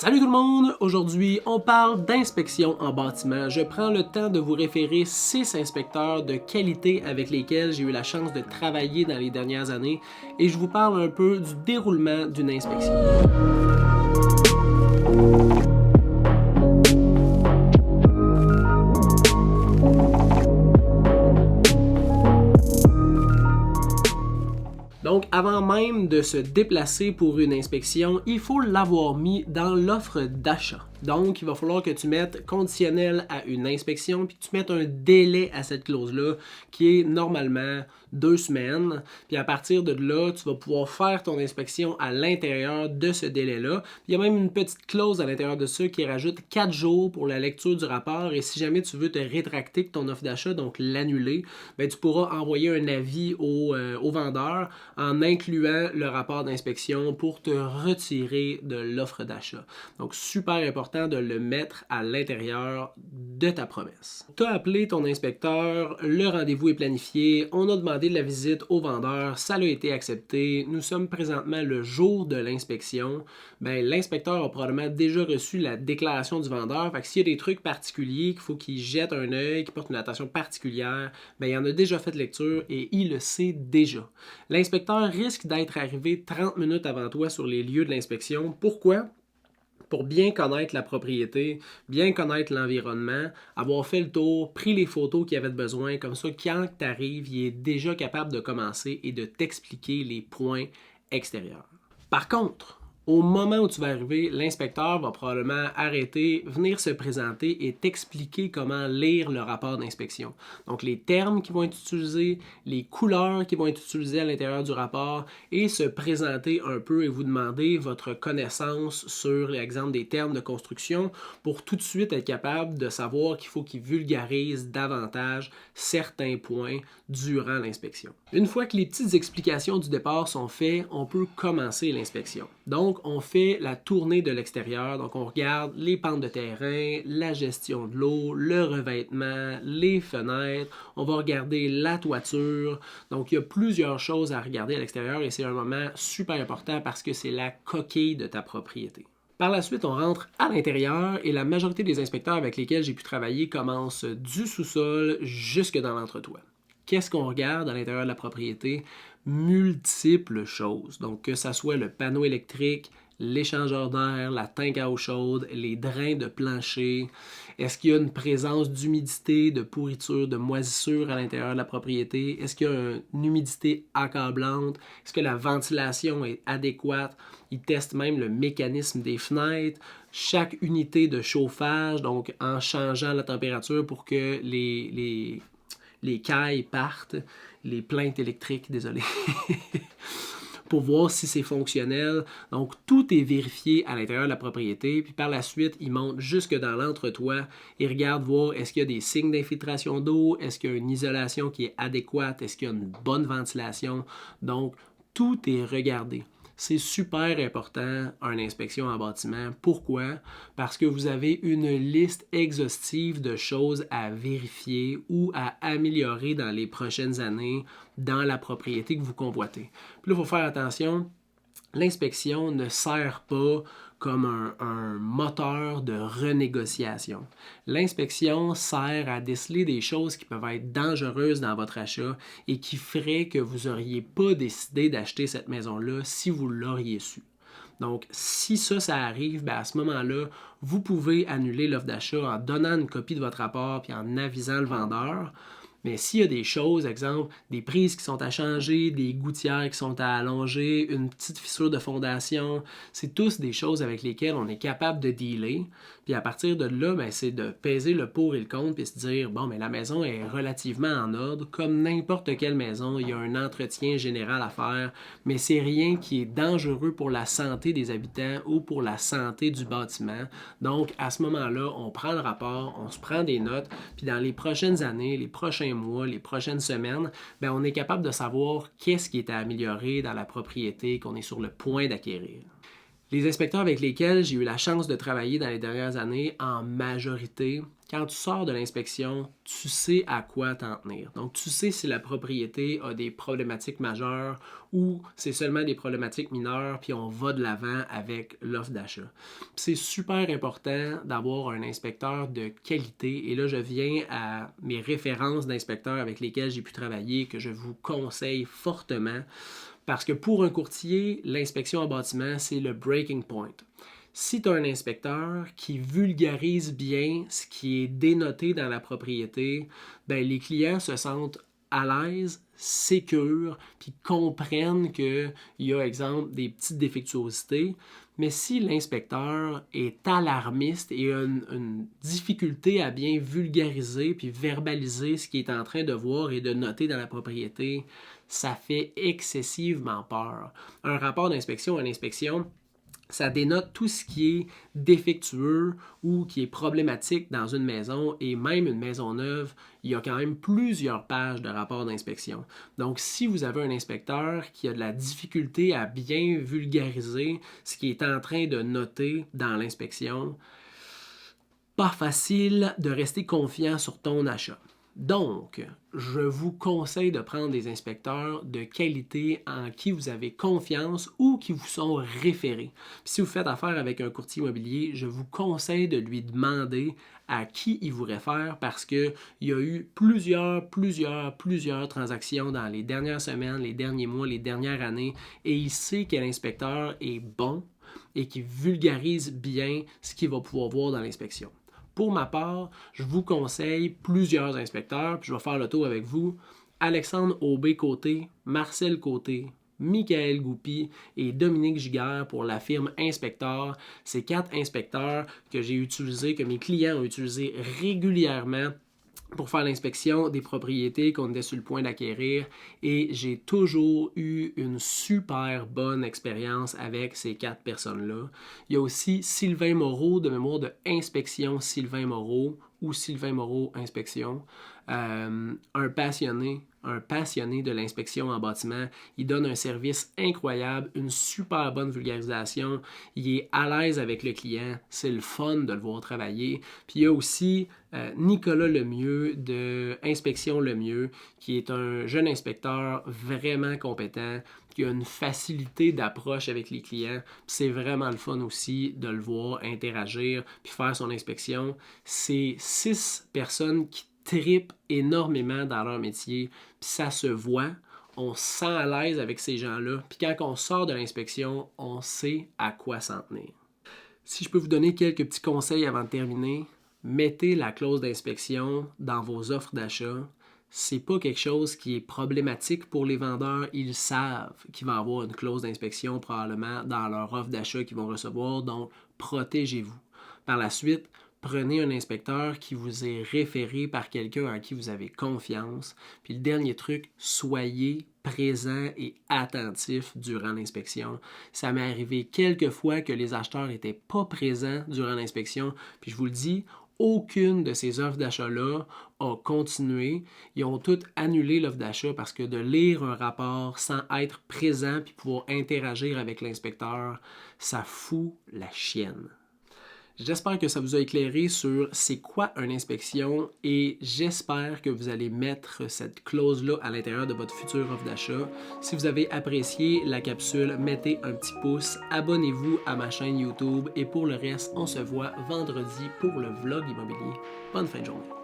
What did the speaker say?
Salut tout le monde! Aujourd'hui, on parle d'inspection en bâtiment. Je prends le temps de vous référer 6 inspecteurs de qualité avec lesquels j'ai eu la chance de travailler dans les dernières années et je vous parle un peu du déroulement d'une inspection. Donc, avant même de se déplacer pour une inspection, il faut l'avoir mis dans l'offre d'achat. Donc, il va falloir que tu mettes conditionnel à une inspection, puis que tu mettes un délai à cette clause-là, qui est normalement 2 semaines. Puis à partir de là, tu vas pouvoir faire ton inspection à l'intérieur de ce délai-là. Il y a même une petite clause à l'intérieur de ça qui rajoute 4 jours pour la lecture du rapport. Et si jamais tu veux te rétracter de ton offre d'achat, donc l'annuler, ben, tu pourras envoyer un avis au vendeur en incluant le rapport d'inspection pour te retirer de l'offre d'achat. Donc, super important de le mettre à l'intérieur de ta promesse. Tu as appelé ton inspecteur, le rendez-vous est planifié, on a demandé de la visite au vendeur, ça a été accepté, nous sommes présentement le jour de l'inspection. Ben, l'inspecteur a probablement déjà reçu la déclaration du vendeur, fait que s'il y a des trucs particuliers qu'il faut qu'il jette un œil, qu'il porte une attention particulière, ben, il en a déjà fait lecture et il le sait déjà. L'inspecteur risque d'être arrivé 30 minutes avant toi sur les lieux de l'inspection. Pourquoi? Pour bien connaître la propriété, bien connaître l'environnement, avoir fait le tour, pris les photos qu'il avait besoin, comme ça, quand tu arrives, il est déjà capable de commencer et de t'expliquer les points extérieurs. Par contre, au moment où tu vas arriver, l'inspecteur va probablement arrêter, venir se présenter et t'expliquer comment lire le rapport d'inspection. Donc, les termes qui vont être utilisés, les couleurs qui vont être utilisées à l'intérieur du rapport et se présenter un peu et vous demander votre connaissance sur l'exemple des termes de construction pour tout de suite être capable de savoir qu'il faut qu'il vulgarise davantage certains points durant l'inspection. Une fois que les petites explications du départ sont faites, on peut commencer l'inspection. Donc, on fait la tournée de l'extérieur. Donc, on regarde les pentes de terrain, la gestion de l'eau, le revêtement, les fenêtres. On va regarder la toiture. Donc, il y a plusieurs choses à regarder à l'extérieur et c'est un moment super important parce que c'est la coquille de ta propriété. Par la suite, on rentre à l'intérieur et la majorité des inspecteurs avec lesquels j'ai pu travailler commencent du sous-sol jusque dans l'entretoit. Qu'est-ce qu'on regarde à l'intérieur de la propriété? Multiples choses. Donc, que ce soit le panneau électrique, l'échangeur d'air, la tank à eau chaude, les drains de plancher. Est-ce qu'il y a une présence d'humidité, de pourriture, de moisissure à l'intérieur de la propriété? Est-ce qu'il y a une humidité accablante? Est-ce que la ventilation est adéquate? Ils testent même le mécanisme des fenêtres, chaque unité de chauffage, donc en changeant la température pour que les cailles partent, les plaintes électriques, désolé, pour voir si c'est fonctionnel. Donc, tout est vérifié à l'intérieur de la propriété. Puis par la suite, ils montent jusque dans l'entretoit et regardent voir est-ce qu'il y a des signes d'infiltration d'eau, est-ce qu'il y a une isolation qui est adéquate, est-ce qu'il y a une bonne ventilation. Donc, tout est regardé. C'est super important, une inspection en bâtiment. Pourquoi? Parce que vous avez une liste exhaustive de choses à vérifier ou à améliorer dans les prochaines années dans la propriété que vous convoitez. Puis là, il faut faire attention, l'inspection ne sert pas comme un moteur de renégociation. L'inspection sert à déceler des choses qui peuvent être dangereuses dans votre achat et qui feraient que vous n'auriez pas décidé d'acheter cette maison-là si vous l'auriez su. Donc, si ça arrive, bien à ce moment-là, vous pouvez annuler l'offre d'achat en donnant une copie de votre rapport et en avisant le vendeur. Mais s'il y a des choses, exemple, des prises qui sont à changer, des gouttières qui sont à allonger, une petite fissure de fondation, c'est tous des choses avec lesquelles on est capable de dealer. Puis à partir de là, ben, c'est de peser le pour et le contre et se dire, bon, mais la maison est relativement en ordre. Comme n'importe quelle maison, il y a un entretien général à faire, mais c'est rien qui est dangereux pour la santé des habitants ou pour la santé du bâtiment. Donc, à ce moment-là, on prend le rapport, on se prend des notes, puis dans les prochaines années, les prochains mois, les prochaines semaines, bien, on est capable de savoir qu'est-ce qui est à améliorer dans la propriété qu'on est sur le point d'acquérir. Les inspecteurs avec lesquels j'ai eu la chance de travailler dans les dernières années, en majorité, quand tu sors de l'inspection, tu sais à quoi t'en tenir. Donc, tu sais si la propriété a des problématiques majeures ou c'est seulement des problématiques mineures, puis on va de l'avant avec l'offre d'achat. C'est super important d'avoir un inspecteur de qualité. Et là, je viens à mes références d'inspecteurs avec lesquels j'ai pu travailler, que je vous conseille fortement. Parce que pour un courtier, l'inspection en bâtiment, c'est le breaking point. Si tu as un inspecteur qui vulgarise bien ce qui est dénoté dans la propriété, ben les clients se sentent à l'aise, sécures, puis comprennent qu'il y a, exemple, des petites défectuosités. Mais si l'inspecteur est alarmiste et a une difficulté à bien vulgariser puis verbaliser ce qu'il est en train de voir et de noter dans la propriété, ça fait excessivement peur. Un rapport d'inspection à l'inspection, ça dénote tout ce qui est défectueux ou qui est problématique dans une maison et même une maison neuve, il y a quand même plusieurs pages de rapport d'inspection. Donc, si vous avez un inspecteur qui a de la difficulté à bien vulgariser ce qui est en train de noter dans l'inspection, pas facile de rester confiant sur ton achat. Donc, je vous conseille de prendre des inspecteurs de qualité en qui vous avez confiance ou qui vous sont référés. Puis si vous faites affaire avec un courtier immobilier, je vous conseille de lui demander à qui il vous réfère parce qu'il y a eu plusieurs transactions dans les dernières semaines, les derniers mois, les dernières années et il sait quel inspecteur est bon et qui vulgarise bien ce qu'il va pouvoir voir dans l'inspection. Pour ma part, je vous conseille plusieurs inspecteurs, puis je vais faire le tour avec vous. Alexandre Aubé-Côté, Marcel Côté, Michael Goupy et Dominique Giguère pour la firme Inspecteur. Ces 4 inspecteurs que j'ai utilisés, que mes clients ont utilisés régulièrement pour faire l'inspection des propriétés qu'on était sur le point d'acquérir et j'ai toujours eu une super bonne expérience avec ces 4 personnes-là. Il y a aussi Sylvain Moreau, de mémoire de Inspection Sylvain Moreau ou Sylvain Moreau Inspection, un passionné de l'inspection en bâtiment. Il donne un service incroyable, une super bonne vulgarisation. Il est à l'aise avec le client. C'est le fun de le voir travailler. Puis il y a aussi Nicolas Lemieux de Inspection Lemieux, qui est un jeune inspecteur vraiment compétent, qui a une facilité d'approche avec les clients. C'est vraiment le fun aussi de le voir interagir puis faire son inspection. C'est 6 personnes qui tripent énormément dans leur métier, puis ça se voit. On se sent à l'aise avec ces gens-là, puis quand on sort de l'inspection, on sait à quoi s'en tenir. Si je peux vous donner quelques petits conseils avant de terminer, mettez la clause d'inspection dans vos offres d'achat. C'est pas quelque chose qui est problématique pour les vendeurs. Ils savent qu'il va y avoir une clause d'inspection probablement dans leur offre d'achat qu'ils vont recevoir, donc protégez-vous. Par la suite, prenez un inspecteur qui vous est référé par quelqu'un à qui vous avez confiance. Puis le dernier truc, soyez présent et attentif durant l'inspection. Ça m'est arrivé quelques fois que les acheteurs n'étaient pas présents durant l'inspection. Puis je vous le dis, aucune de ces offres d'achat-là a continué. Ils ont toutes annulé l'offre d'achat parce que de lire un rapport sans être présent puis pouvoir interagir avec l'inspecteur, ça fout la chienne. J'espère que ça vous a éclairé sur c'est quoi une inspection et j'espère que vous allez mettre cette clause-là à l'intérieur de votre future offre d'achat. Si vous avez apprécié la capsule, mettez un petit pouce, abonnez-vous à ma chaîne YouTube et pour le reste, on se voit vendredi pour le vlog immobilier. Bonne fin de journée.